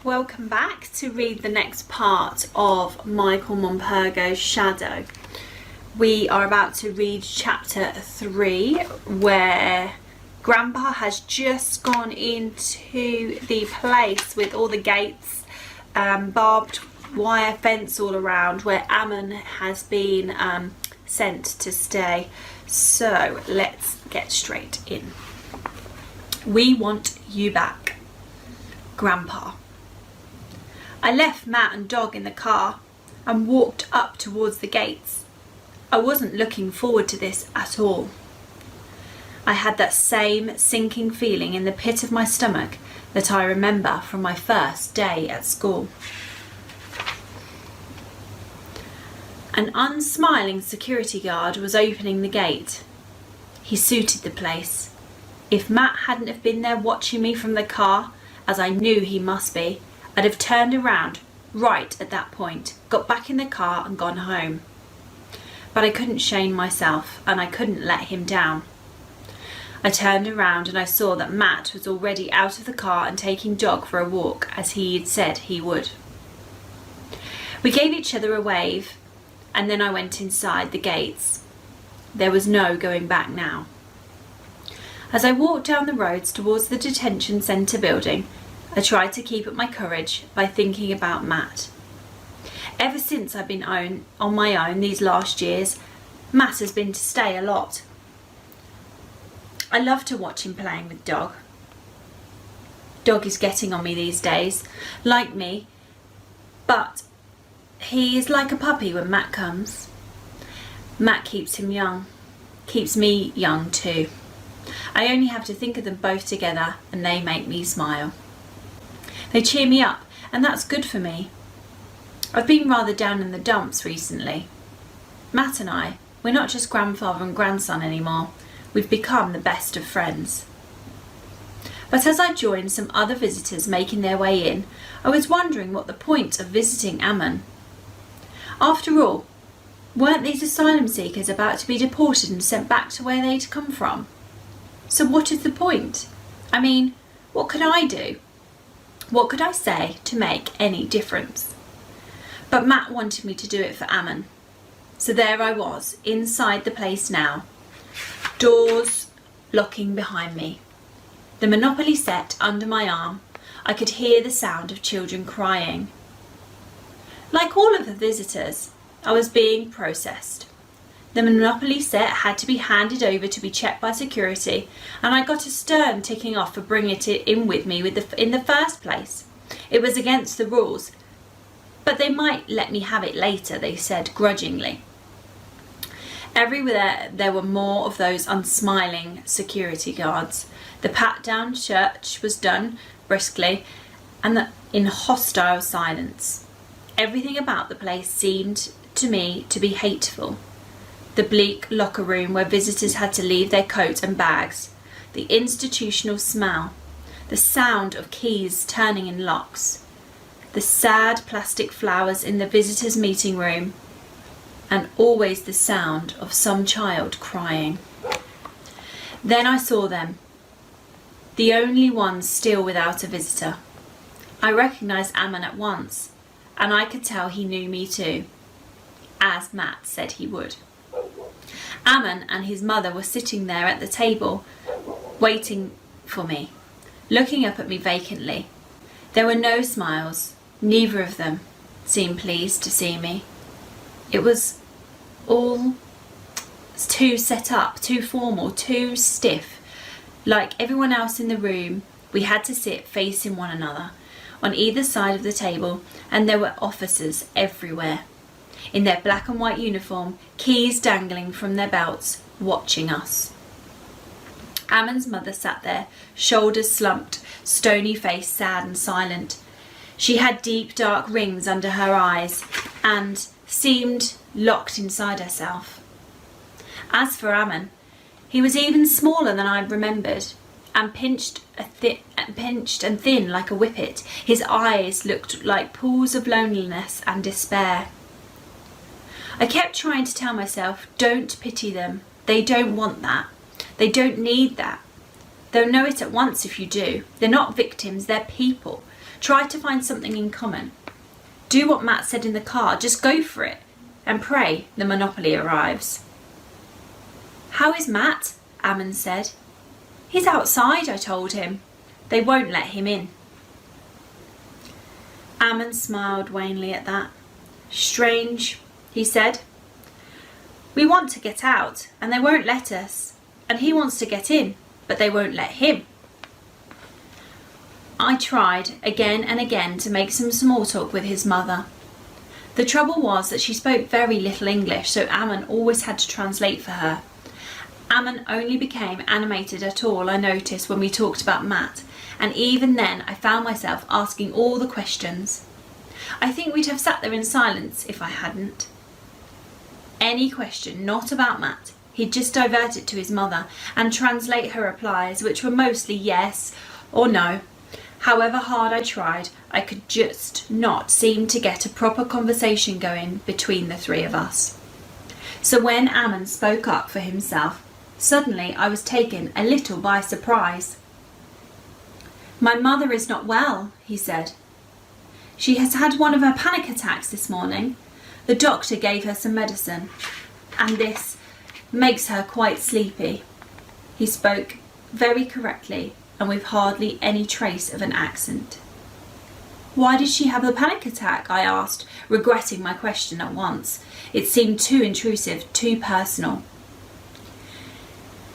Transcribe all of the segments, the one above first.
Welcome back to read the next part of Michael Morpurgo's Shadow. We are about to read chapter 3, where Grandpa has just gone into the place with all the gates, barbed wire fence all around, where Ammon has been sent to stay. So let's get straight in. We want you back, Grandpa. I left Matt and Dog in the car and walked up towards the gates. I wasn't looking forward to this at all. I had that same sinking feeling in the pit of my stomach that I remember from my first day at school. An unsmiling security guard was opening the gate. He suited the place. If Matt hadn't have been there watching me from the car, as I knew he must be, I'd have turned around right at that point, got back in the car and gone home. But I couldn't shame myself, and I couldn't let him down. I turned around and I saw that Matt was already out of the car and taking Dog for a walk, as he had said he would. We gave each other a wave, and then I went inside the gates. There was no going back now. As I walked down the roads towards the detention centre building, I tried to keep up my courage by thinking about Matt. Ever since I've been on my own these last years, Matt has been to stay a lot. I love to watch him playing with Dog. Dog is getting on me these days, like me, but he is like a puppy when Matt comes. Matt keeps him young, keeps me young too. I only have to think of them both together and they make me smile. They cheer me up, and that's good for me. I've been rather down in the dumps recently. Matt and I, we're not just grandfather and grandson anymore. We've become the best of friends. But as I joined some other visitors making their way in, I was wondering what the point of visiting Ammon. After all, weren't these asylum seekers about to be deported and sent back to where they'd come from? So what is the point? I mean, what could I do? What could I say to make any difference? But Matt wanted me to do it for Ammon. So there I was, inside the place now. Doors locking behind me. The Monopoly set under my arm. I could hear the sound of children crying. Like all of the visitors, I was being processed. The Monopoly set had to be handed over to be checked by security, and I got a stern ticking off for bringing it in with me in the first place. It was against the rules, but they might let me have it later, they said grudgingly. Everywhere there were more of those unsmiling security guards. The pat-down search was done briskly and in hostile silence. Everything about the place seemed to me to be hateful. The bleak locker room where visitors had to leave their coats and bags, the institutional smell, the sound of keys turning in locks, the sad plastic flowers in the visitors' meeting room, and always the sound of some child crying. Then I saw them, the only ones still without a visitor. I recognised Ammon at once, and I could tell he knew me too, as Matt said he would. Ammon and his mother were sitting there at the table, waiting for me, looking up at me vacantly. There were no smiles. Neither of them seemed pleased to see me. It was all too set up, too formal, too stiff. Like everyone else in the room, we had to sit facing one another on either side of the table, and there were officers everywhere, in their black and white uniform, keys dangling from their belts, watching us. Ammon's mother sat there, shoulders slumped, stony face, sad and silent. She had deep dark rings under her eyes and seemed locked inside herself. As for Ammon, he was even smaller than I remembered, and pinched and thin like a whippet. His eyes looked like pools of loneliness and despair. I kept trying to tell myself, don't pity them. They don't want that. They don't need that. They'll know it at once if you do. They're not victims, they're people. Try to find something in common. Do what Matt said in the car, just go for it. And pray the Monopoly arrives. How is Matt? Ammon said. He's outside, I told him. They won't let him in. Ammon smiled wanly at that. Strange, he said. We want to get out, and they won't let us. And he wants to get in, but they won't let him. I tried again and again to make some small talk with his mother. The trouble was that she spoke very little English, so Ammon always had to translate for her. Ammon only became animated at all, I noticed, when we talked about Matt, and even then I found myself asking all the questions. I think we'd have sat there in silence if I hadn't. Any question not about Matt, he'd just divert it to his mother and translate her replies, which were mostly yes or no. However hard I tried, I could just not seem to get a proper conversation going between the three of us. So when Ammon spoke up for himself, suddenly I was taken a little by surprise. My mother is not well, he said. She has had one of her panic attacks this morning. The doctor gave her some medicine, and this makes her quite sleepy. He spoke very correctly and with hardly any trace of an accent. Why did she have a panic attack? I asked, regretting my question at once. It seemed too intrusive, too personal.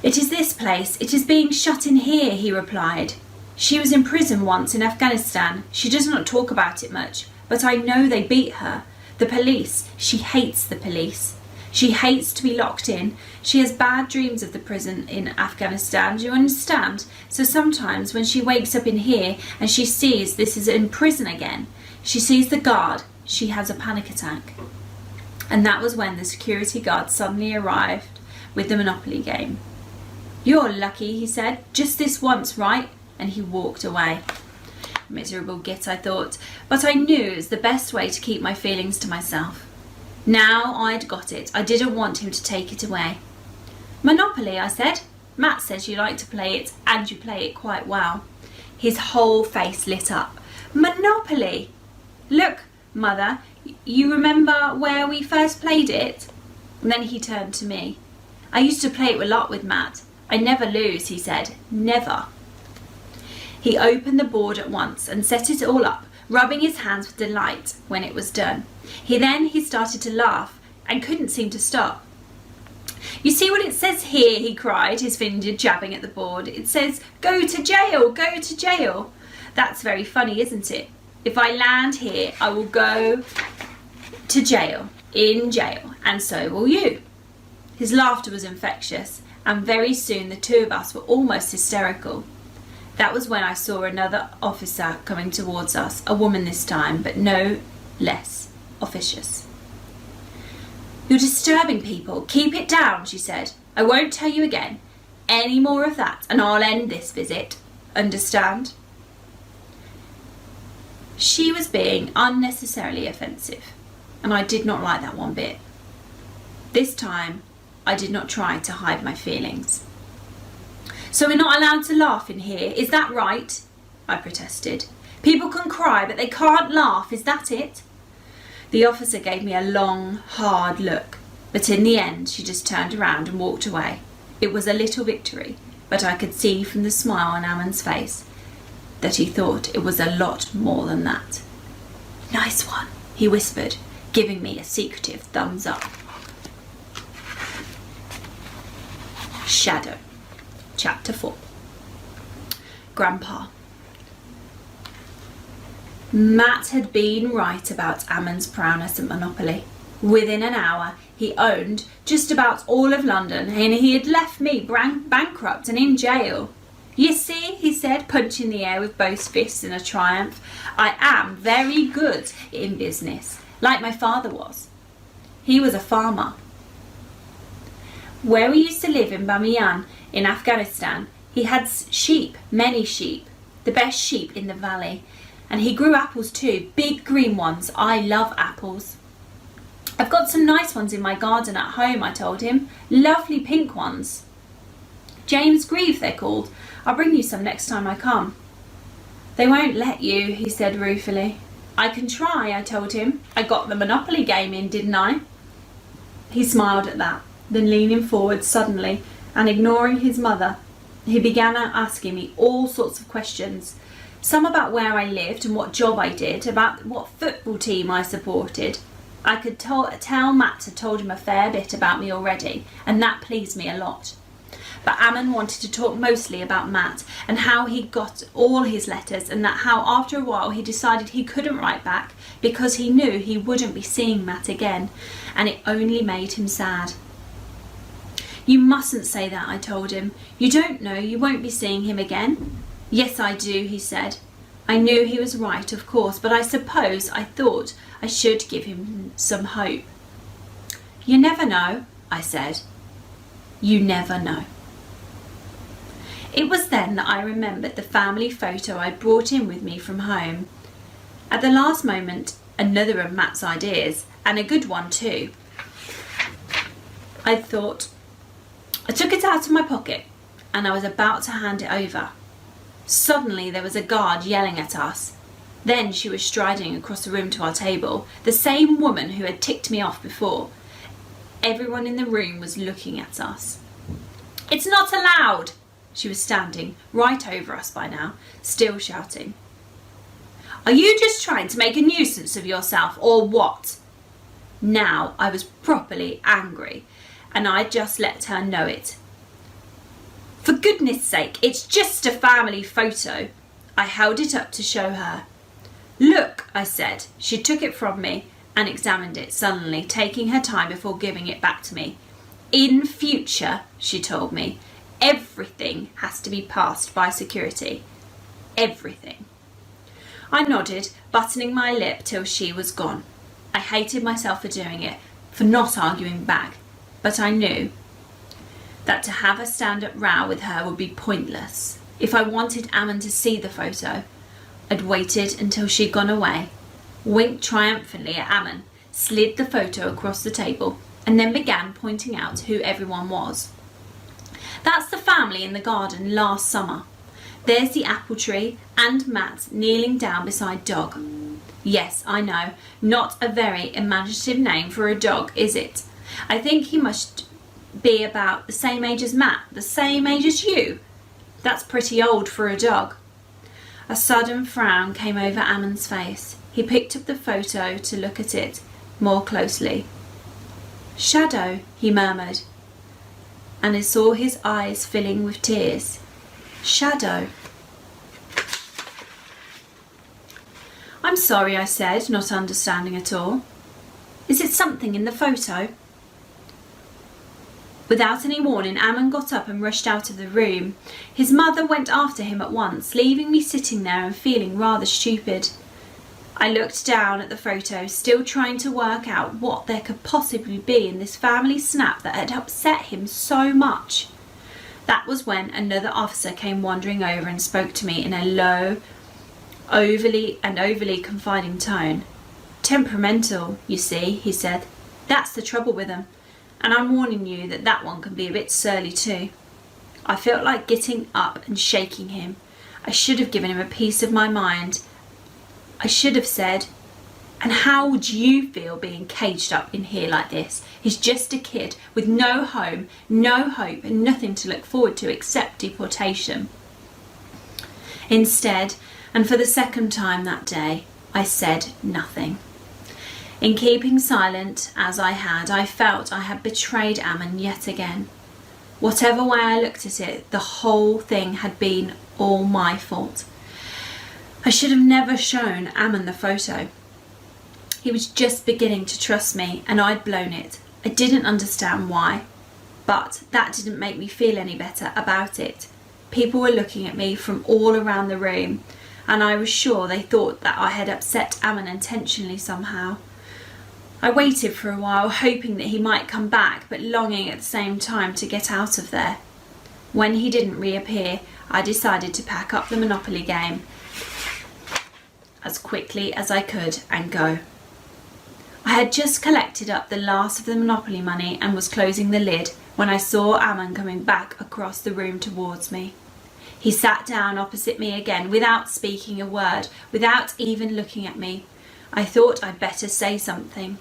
It is this place. It is being shut in here, he replied. She was in prison once in Afghanistan. She does not talk about it much, but I know they beat her. The police. She hates the police. She hates to be locked in. She has bad dreams of the prison in Afghanistan, do you understand? So sometimes when she wakes up in here and she sees this is in prison again, she sees the guard, she has a panic attack. And that was when the security guard suddenly arrived with the Monopoly game. You're lucky, he said, just this once, right? And he walked away. Miserable git, I thought, but I knew it was the best way to keep my feelings to myself. Now I'd got it, I didn't want him to take it away. Monopoly, I said. Matt says you like to play it, and you play it quite well. His whole face lit up. Monopoly! Look, Mother, you remember where we first played it? And then he turned to me. I used to play it a lot with Matt. I never lose, he said. Never. He opened the board at once and set it all up, rubbing his hands with delight when it was done. He started to laugh and couldn't seem to stop. You see what it says here, he cried, his finger jabbing at the board. It says, go to jail, go to jail. That's very funny, isn't it? If I land here, I will go to jail, in jail, and so will you. His laughter was infectious, and very soon the two of us were almost hysterical. That was when I saw another officer coming towards us, a woman this time, but no less officious. You're disturbing people. Keep it down, she said. I won't tell you again. Any more of that, and I'll end this visit. Understand? She was being unnecessarily offensive, and I did not like that one bit. This time, I did not try to hide my feelings. So we're not allowed to laugh in here, is that right? I protested. People can cry, but they can't laugh, is that it? The officer gave me a long, hard look, but in the end she just turned around and walked away. It was a little victory, but I could see from the smile on Ammon's face that he thought it was a lot more than that. Nice one, he whispered, giving me a secretive thumbs up. Shadow. Chapter 4. Grandpa. Matt had been right about Ammon's prowess at Monopoly. Within an hour, he owned just about all of London, and he had left me bankrupt and in jail. You see, he said, punching the air with both fists in a triumph, I am very good in business, like my father was. He was a farmer. Where we used to live in Bamiyan, in Afghanistan, he had sheep, many sheep, the best sheep in the valley. And he grew apples too, big green ones. I love apples. I've got some nice ones in my garden at home, I told him. Lovely pink ones. James Grieve, they're called. I'll bring you some next time I come. They won't let you, he said ruefully. I can try, I told him. I got the Monopoly game in, didn't I? He smiled at that, then leaning forward suddenly and ignoring his mother, he began asking me all sorts of questions. Some about where I lived and what job I did, about what football team I supported. I could tell Matt had told him a fair bit about me already, and that pleased me a lot. But Ammon wanted to talk mostly about Matt and how he got all his letters, and that how after a while he decided he couldn't write back because he knew he wouldn't be seeing Matt again, and it only made him sad. You mustn't say that, I told him. You don't know you won't be seeing him again. Yes, I do, he said. I knew he was right, of course, but I suppose I thought I should give him some hope. You never know, I said. You never know. It was then that I remembered the family photo I brought in with me from home. At the last moment, another of Matt's ideas, and a good one too. I took it out of my pocket, and I was about to hand it over. Suddenly there was a guard yelling at us. Then she was striding across the room to our table, the same woman who had ticked me off before. Everyone in the room was looking at us. It's not allowed! She was standing right over us by now, still shouting. Are you just trying to make a nuisance of yourself, or what? Now I was properly angry, and I just let her know it. For goodness sake, it's just a family photo. I held it up to show her. Look, I said. She took it from me and examined it sullenly, taking her time before giving it back to me. In future, she told me, everything has to be passed by security. Everything. I nodded, buttoning my lip till she was gone. I hated myself for doing it, for not arguing back, but I knew that to have a stand-up row with her would be pointless. If I wanted Ammon to see the photo, I'd waited until she'd gone away, winked triumphantly at Ammon, slid the photo across the table, and then began pointing out who everyone was. That's the family in the garden last summer. There's the apple tree and Matt kneeling down beside Dog. Yes, I know, not a very imaginative name for a dog, is it? I think he must be about the same age as Matt, the same age as you. That's pretty old for a dog. A sudden frown came over Ammon's face. He picked up the photo to look at it more closely. Shadow, he murmured, and I saw his eyes filling with tears. Shadow. I'm sorry, I said, not understanding at all. Is it something in the photo? Without any warning, Ammon got up and rushed out of the room. His mother went after him at once, leaving me sitting there and feeling rather stupid. I looked down at the photo, still trying to work out what there could possibly be in this family snap that had upset him so much. That was when another officer came wandering over and spoke to me in a low, overly confiding tone. Temperamental, you see, he said. That's the trouble with them. And I'm warning you that that one can be a bit surly too. I felt like getting up and shaking him. I should have given him a piece of my mind. I should have said, and how would you feel being caged up in here like this? He's just a kid with no home, no hope, and nothing to look forward to except deportation. Instead, and for the second time that day, I said nothing. In keeping silent as I had, I felt I had betrayed Ammon yet again. Whatever way I looked at it, the whole thing had been all my fault. I should have never shown Ammon the photo. He was just beginning to trust me, and I'd blown it. I didn't understand why, but that didn't make me feel any better about it. People were looking at me from all around the room, and I was sure they thought that I had upset Ammon intentionally somehow. I waited for a while, hoping that he might come back, but longing at the same time to get out of there. When he didn't reappear, I decided to pack up the Monopoly game as quickly as I could and go. I had just collected up the last of the Monopoly money and was closing the lid when I saw Ammon coming back across the room towards me. He sat down opposite me again without speaking a word, without even looking at me. I thought I'd better say something.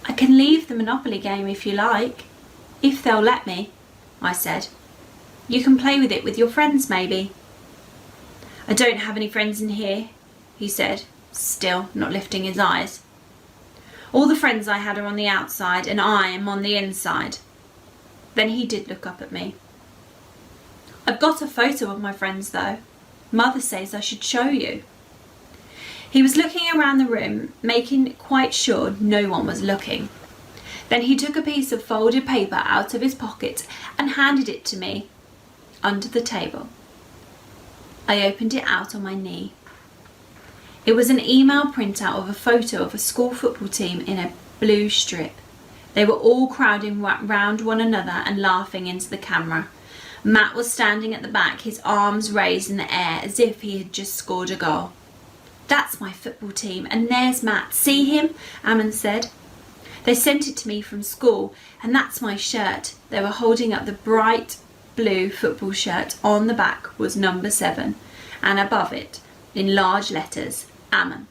"I can leave the Monopoly game if you like, if they'll let me," I said. "You can play with it with your friends, maybe." "I don't have any friends in here," he said, still not lifting his eyes. "All the friends I had are on the outside, and I am on the inside." Then he did look up at me. "I've got a photo of my friends, though. Mother says I should show you." He was looking around the room, making quite sure no one was looking. Then he took a piece of folded paper out of his pocket and handed it to me under the table. I opened it out on my knee. It was an email printout of a photo of a school football team in a blue strip. They were all crowding round one another and laughing into the camera. Matt was standing at the back, his arms raised in the air as if he had just scored a goal. "That's my football team, and there's Matt. See him?" Ammon said. "They sent it to me from school, and that's my shirt." They were holding up the bright blue football shirt. On the back was number 7, and above it, in large letters, Ammon.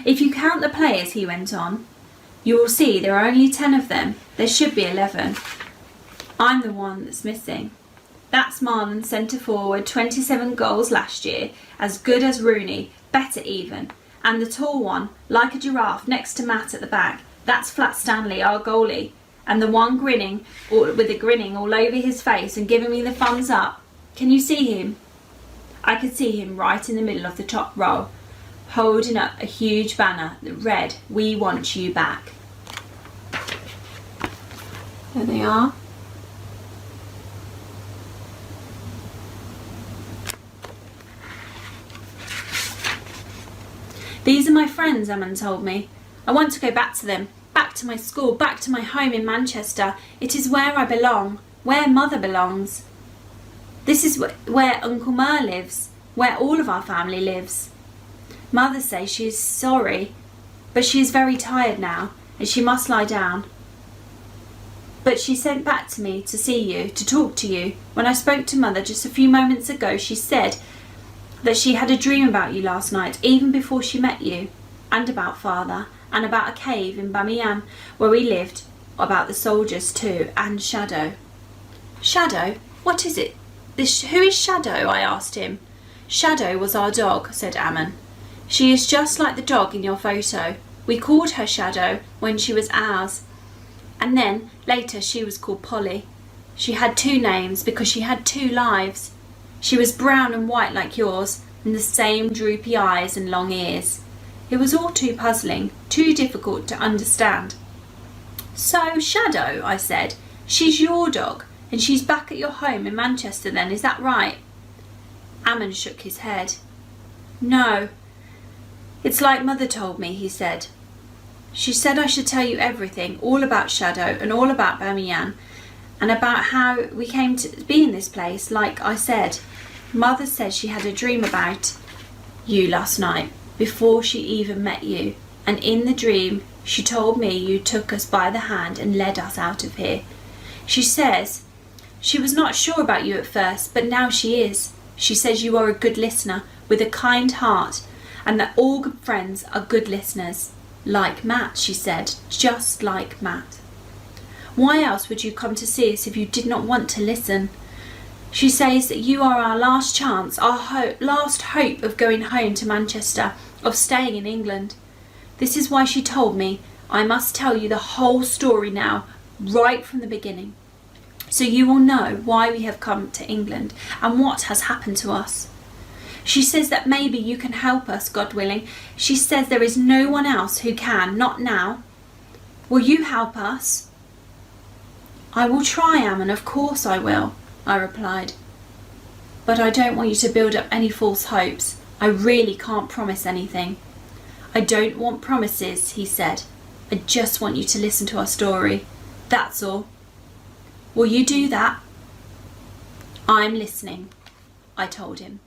"If you count the players," he went on, "you will see there are only 10 of them. There should be 11. I'm the one that's missing. That's Marlon, centre forward, 27 goals last year, as good as Rooney, better even. And the tall one, like a giraffe, next to Matt at the back, that's Flat Stanley, our goalie. And the one grinning, with a grinning all over his face and giving me the thumbs up. Can you see him?" I could see him right in the middle of the top row, holding up a huge banner that read, "We want you back." There they are. "These are my friends," Ammon told me. "I want to go back to them, back to my school, back to my home in Manchester. It is where I belong, where Mother belongs. This is where Uncle Mer lives, where all of our family lives. Mother says she is sorry, but she is very tired now, and she must lie down. But she sent back to me to see you, to talk to you. When I spoke to Mother just a few moments ago, she said that she had a dream about you last night, even before she met you, and about Father, and about a cave in Bamiyan where we lived, about the soldiers too, and Shadow." "Shadow? What is it? Who is Shadow?" I asked him. "Shadow was our dog," said Ammon. "She is just like the dog in your photo. We called her Shadow when she was ours, and then later she was called Polly. She had 2 names because she had 2 lives. She was brown and white like yours, and the same droopy eyes and long ears. It was all too puzzling, too difficult to understand." "So, Shadow," I said, "she's your dog, and she's back at your home in Manchester then, is that right?" Ammon shook his head. "No, it's like Mother told me," he said. "She said I should tell you everything, all about Shadow and all about Bamiyan, and about how we came to be in this place, like I said. Mother says she had a dream about you last night, before she even met you, and in the dream she told me you took us by the hand and led us out of here. She says she was not sure about you at first, but now she is. She says you are a good listener, with a kind heart, and that all good friends are good listeners. Like Matt," she said, "just like Matt. Why else would you come to see us if you did not want to listen? She says that you are our last chance, our last hope of going home to Manchester, of staying in England. This is why she told me I must tell you the whole story now, right from the beginning, so you will know why we have come to England and what has happened to us. She says that maybe you can help us, God willing. She says there is no one else who can, not now. Will you help us?" "I will try, Ammon, of course I will," I replied. "But I don't want you to build up any false hopes. I really can't promise anything." "I don't want promises," he said. "I just want you to listen to our story. That's all. Will you do that?" "I'm listening," I told him.